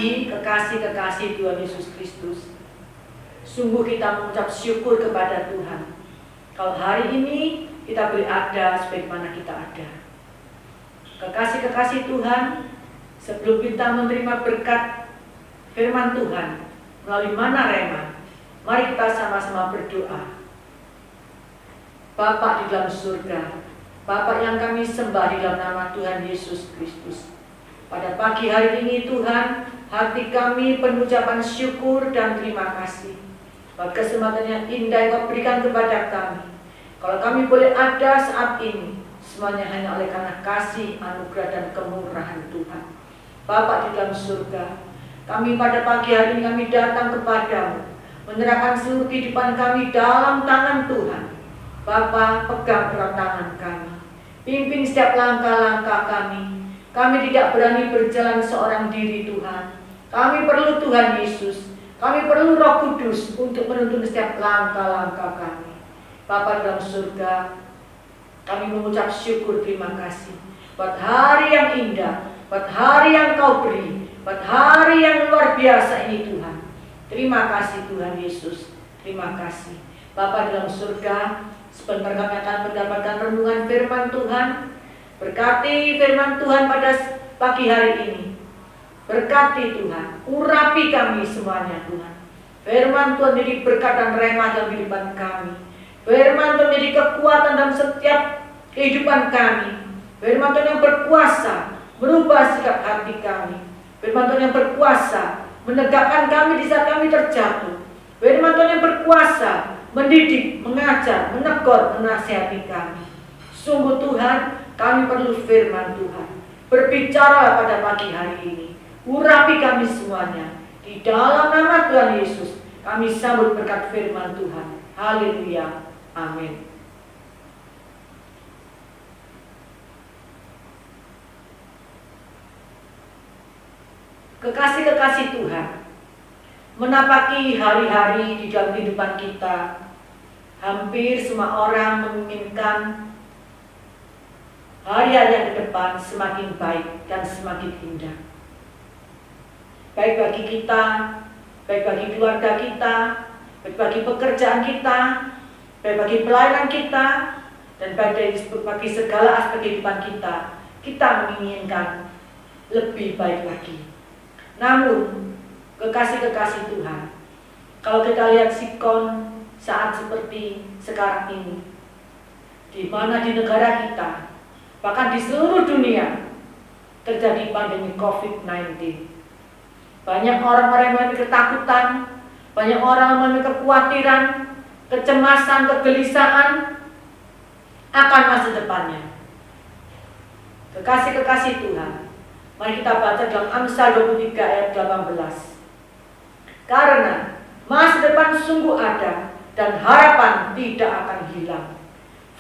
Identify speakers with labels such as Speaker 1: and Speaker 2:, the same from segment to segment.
Speaker 1: lagi kekasih-kekasih Tuhan Yesus Kristus. Sungguh kita mengucap syukur kepada Tuhan. Kalau hari ini kita boleh ada sebagaimana kita ada. Kekasih-kekasih Tuhan, sebelum kita menerima berkat firman Tuhan melalui Mana Rema, mari kita sama-sama berdoa. Bapa di dalam surga, Bapa yang kami sembah di dalam nama Tuhan Yesus Kristus. Pada pagi hari ini Tuhan, hati kami penuh ucapan syukur dan terima kasih buat kesempatan yang indah yang Kau berikan kepada kami. Kalau kami boleh ada saat ini, semuanya hanya oleh karena kasih, anugerah dan kemurahan Tuhan. Bapa di dalam surga, kami pada pagi hari ini kami datang kepadamu, menyerahkan seluruh kehidupan kami dalam tangan Tuhan. Bapa, pegang erat tangan kami, pimpin setiap langkah-langkah kami. Kami tidak berani berjalan seorang diri Tuhan. Kami perlu Tuhan Yesus. Kami perlu Roh Kudus untuk menuntun setiap langkah-langkah kami. Bapa dalam surga, kami mengucap syukur terima kasih buat hari yang indah, buat hari yang Kau beri, buat hari yang luar biasa ini Tuhan. Terima kasih Tuhan Yesus. Terima kasih. Bapa dalam surga, sebentar kami akan mendapatkan renungan firman Tuhan. Berkati firman Tuhan pada pagi hari ini. Berkati Tuhan, urapi kami semuanya Tuhan. Firman Tuhan jadi berkat dan rema dalam kehidupan kami. Firman Tuhan jadi kekuatan dalam setiap kehidupan kami. Firman Tuhan yang berkuasa merubah sikap hati kami. Firman Tuhan yang berkuasa menegakkan kami di saat kami terjatuh. Firman Tuhan yang berkuasa mendidik, mengajar, menegur, menasihati kami. Sungguh Tuhan, kami perlu firman Tuhan. Berbicara pada pagi hari ini. Urapi kami semuanya. Di dalam nama Tuhan Yesus, kami sambut berkat firman Tuhan. Haleluya. Amin. Kekasih-kekasih Tuhan, menapaki hari-hari di dalam kehidupan kita, hampir semua orang menginginkan hari-hari yang ke depan semakin baik dan semakin indah. Baik bagi kita, baik bagi keluarga kita, baik bagi pekerjaan kita, baik bagi pelayanan kita, dan baik bagi segala aspek kehidupan kita. Kita menginginkan lebih baik lagi. Namun, kekasih-kekasih Tuhan, kalau kita lihat sikon saat seperti sekarang ini, di mana di negara kita, bahkan di seluruh dunia terjadi pandemi COVID-19. Banyak orang-orang yang memiliki ketakutan, banyak orang yang memiliki kekhawatiran, kecemasan, kegelisahan akan masa depannya. Kekasih-kekasih Tuhan, mari kita baca dalam Amsal 23 ayat 18. Karena masa depan sungguh ada dan harapan tidak akan hilang.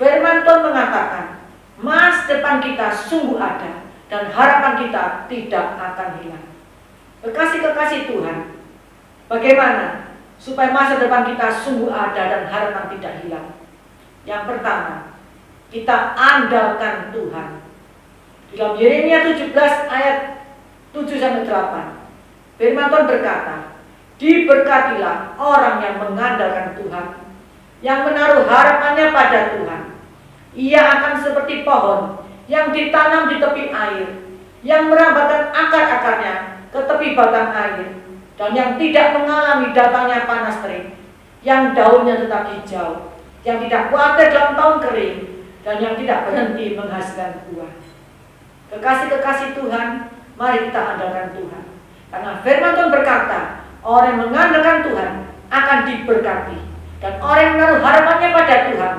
Speaker 1: Firman Tuhan mengatakan, masa depan kita sungguh ada dan harapan kita tidak akan hilang. Kekasih-kekasih Tuhan, bagaimana supaya masa depan kita sungguh ada dan harapan tidak hilang? Yang pertama, kita andalkan Tuhan. Di dalam Yeremia 17 ayat 7-8, firman Tuhan berkata, diberkatilah orang yang mengandalkan Tuhan, yang menaruh harapannya pada Tuhan. Ia akan seperti pohon yang ditanam di tepi air, yang merambatkan akar-akarnya ke tepi batang air, dan yang tidak mengalami datangnya panas terik, yang daunnya tetap hijau, yang tidak khawatir dalam tahun kering, dan yang tidak berhenti menghasilkan buah. Kekasih-kekasih Tuhan, mari kita andalkan Tuhan. Karena firman Tuhan berkata, orang yang mengandalkan Tuhan akan diberkati, dan orang yang menaruh harapannya pada Tuhan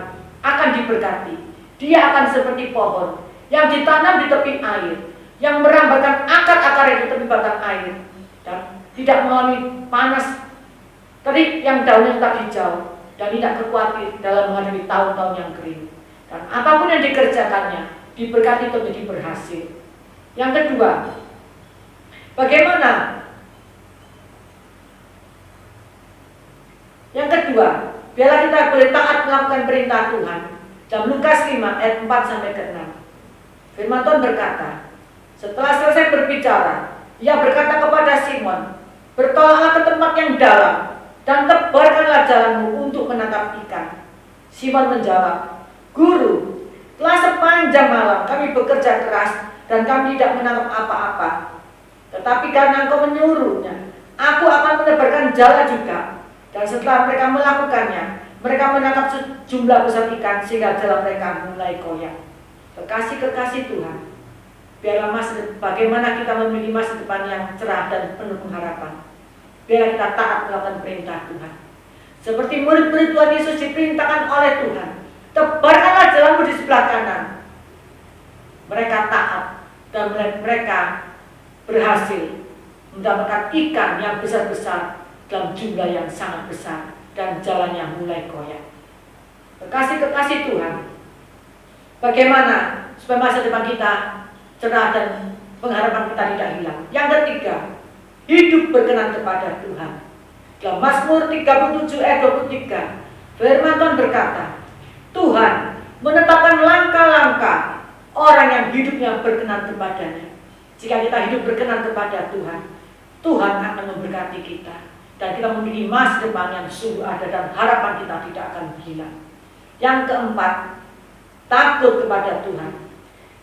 Speaker 1: akan diberkati. Dia akan seperti pohon yang ditanam di tepi air, yang merambatkan akar-akarnya di tepi batang air, dan tidak mengalami panas terik, yang daunnya tetap hijau, dan tidak khawatir dalam menghadapi tahun-tahun yang kering. Dan apapun yang dikerjakannya diberkati untuk menjadi berhasil. Yang kedua, bagaimana? Yang kedua, biarlah kita boleh taat melakukan perintah Tuhan. Dalam Lukas 5 ayat 4-6, firman Tuhan berkata, setelah selesai berbicara, Ia berkata kepada Simon, "Bertolaklah ke tempat yang dalam dan tebarkanlah jalanmu untuk menangkap ikan." Simon menjawab, "Guru, telah sepanjang malam kami bekerja keras dan kami tidak menangkap apa-apa. Tetapi karena Engkau menyuruhnya, aku akan menebarkan jala juga." Dan setelah mereka melakukannya, mereka menangkap sejumlah besar ikan sehingga jala mereka mulai koyak. Kekasih-kekasih Tuhan, biarlah bagaimana kita memiliki masa depan yang cerah dan penuh pengharapan. Biarlah kita taat melakukan perintah Tuhan. Seperti murid-murid Tuhan Yesus diperintahkan oleh Tuhan, tebarkanlah jalanmu di sebelah kanan. Mereka taat dan mereka berhasil mendapatkan ikan yang besar-besar dalam jumlah yang sangat besar dan jalannya mulai koyak. Kekasih-kekasih Tuhan, bagaimana supaya masa depan kita cerah dan pengharapan kita tidak hilang? Yang ketiga, hidup berkenan kepada Tuhan. Dalam Mazmur 37 ayat 23, firman Tuhan berkata, Tuhan menetapkan langkah-langkah orang yang hidupnya berkenan kepadanya. Jika kita hidup berkenan kepada Tuhan, Tuhan akan memberkati kita dan kita memiliki masa depan yang sungguh ada dan harapan kita tidak akan hilang. Yang keempat, takut kepada Tuhan.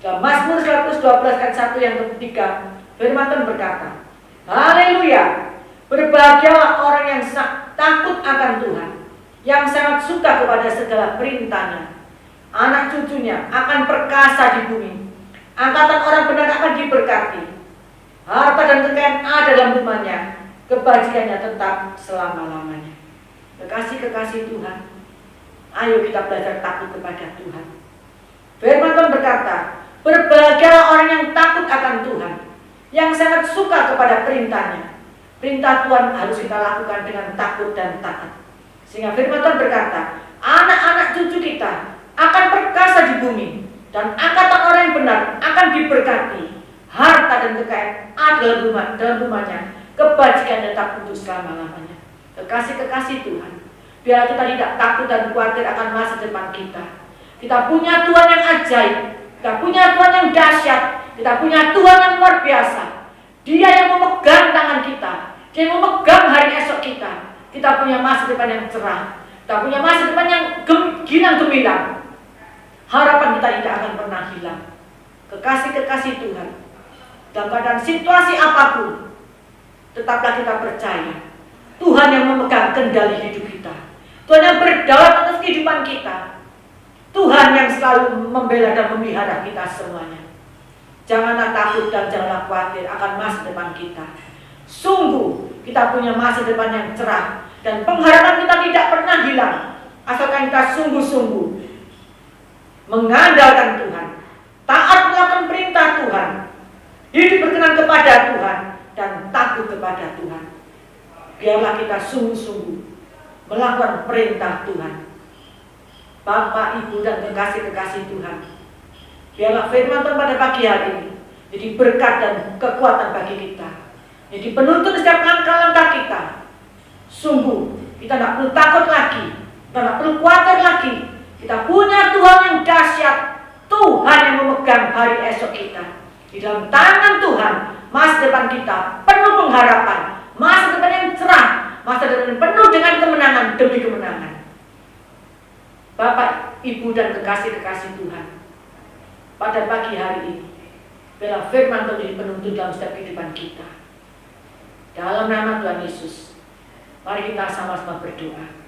Speaker 1: Dalam Mazmur 112 ayat 1 yang ketiga, firman Tuhan berkata, haleluya, berbahagialah orang yang takut akan Tuhan, yang sangat suka kepada segala perintahnya. Anak cucunya akan perkasa di bumi, angkatan orang benar akan diberkati. Harta dan kekayaan ada dalam rumahnya, kebajikannya tetap selama-lamanya. Kekasih-kekasih Tuhan, ayo kita belajar takut kepada Tuhan. Firman Tuhan berkata, berbahagialah orang yang takut akan Tuhan, yang sangat suka kepada perintahnya. Perintah Tuhan harus kita lakukan dengan takut dan taat. Sehingga firman Tuhan berkata, anak-anak cucu kita akan perkasa di bumi, dan angkatan orang yang benar akan diberkati. Harta dan kekayaan ada dalam rumahnya, kebajikan tetap untuk selama-lamanya. Kekasih-kekasih Tuhan, biar kita tidak takut dan khawatir akan masa depan kita. Kita punya Tuhan yang ajaib, kita punya Tuhan yang dahsyat, kita punya Tuhan yang luar biasa. Dia yang memegang tangan kita, dia yang memegang hari esok kita. Kita punya masa depan yang cerah, kita punya masa depan yang gilang gemilang. Harapan kita tidak akan pernah hilang. Kekasih-kekasih Tuhan, dalam keadaan situasi apapun, tetaplah kita percaya Tuhan yang memegang kendali hidup kita, Tuhan yang berdaulat atas kehidupan kita, Tuhan yang selalu membela dan memelihara kita semuanya. Janganlah takut dan janganlah khawatir akan masa depan kita. Sungguh kita punya masa depan yang cerah dan pengharapan kita tidak pernah hilang, asalkan kita sungguh-sungguh mengandalkan Tuhan, taat melakukan perintah Tuhan, hidup berkenan kepada Tuhan, dan takut kepada Tuhan. Biarlah kita sungguh-sungguh melakukan perintah Tuhan. Bapak, Ibu, dan kekasih-kekasih Tuhan, biarlah firman Tuhan pada pagi hari ini jadi berkat dan kekuatan bagi kita, jadi penuntun setiap langkah-langkah kita. Sungguh kita tidak perlu takut lagi, kita tidak perlu khawatir lagi. Kita punya Tuhan yang dahsyat, Tuhan yang memegang hari esok kita. Di dalam tangan Tuhan, masa depan kita penuh pengharapan, masa depan yang cerah, masa depan yang penuh dengan kemenangan demi kemenangan. Bapak, Ibu, dan kekasih-kekasih Tuhan, pada pagi hari ini, biarlah firman Tuhan jadi penuntun dalam setiap kehidupan kita. Dalam nama Tuhan Yesus, mari kita sama-sama berdoa.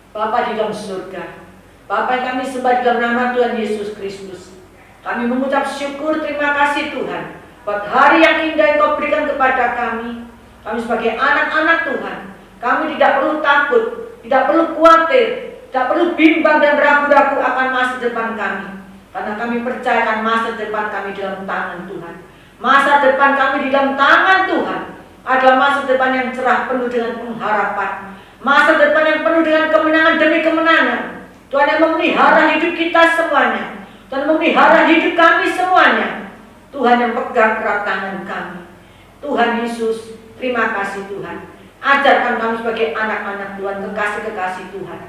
Speaker 1: Bapa di dalam surga, Bapa yang kami sembah di dalam nama Tuhan Yesus Kristus, kami mengucap syukur, terima kasih Tuhan buat hari yang indah yang Kau berikan kepada kami. Kami sebagai anak-anak Tuhan, kami tidak perlu takut, tidak perlu khawatir, tidak perlu bimbang dan ragu-ragu akan masa depan kami, karena kami percayakan masa depan kami dalam tangan Tuhan. Masa depan kami di dalam tangan Tuhan adalah masa depan yang cerah, penuh dengan pengharapan, masa depan yang penuh dengan kemenangan demi kemenangan. Tuhan yang memelihara hidup kita semuanya, Tuhan memelihara hidup kami semuanya. Tuhan yang pegang erat tangan kami. Tuhan Yesus, terima kasih Tuhan. Ajarkan kami sebagai anak-anak Tuhan, kekasih-kekasih Tuhan,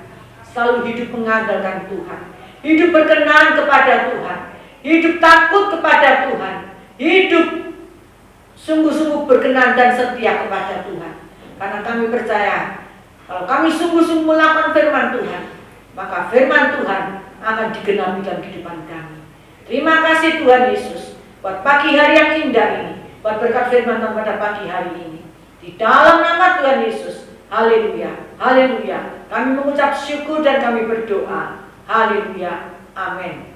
Speaker 1: selalu hidup mengandalkan Tuhan, hidup berkenan kepada Tuhan, hidup takut kepada Tuhan, hidup sungguh-sungguh berkenan dan setia kepada Tuhan. Karena kami percaya kalau kami sungguh-sungguh melakukan firman Tuhan, maka firman Tuhan akan digenapi dalam kehidupan kami. Terima kasih Tuhan Yesus buat pagi hari yang indah ini, buat berkat firman Tuhan pada pagi hari ini. Di dalam nama Tuhan Yesus, haleluya, haleluya. Kami mengucap syukur dan kami berdoa. Haleluya, amin.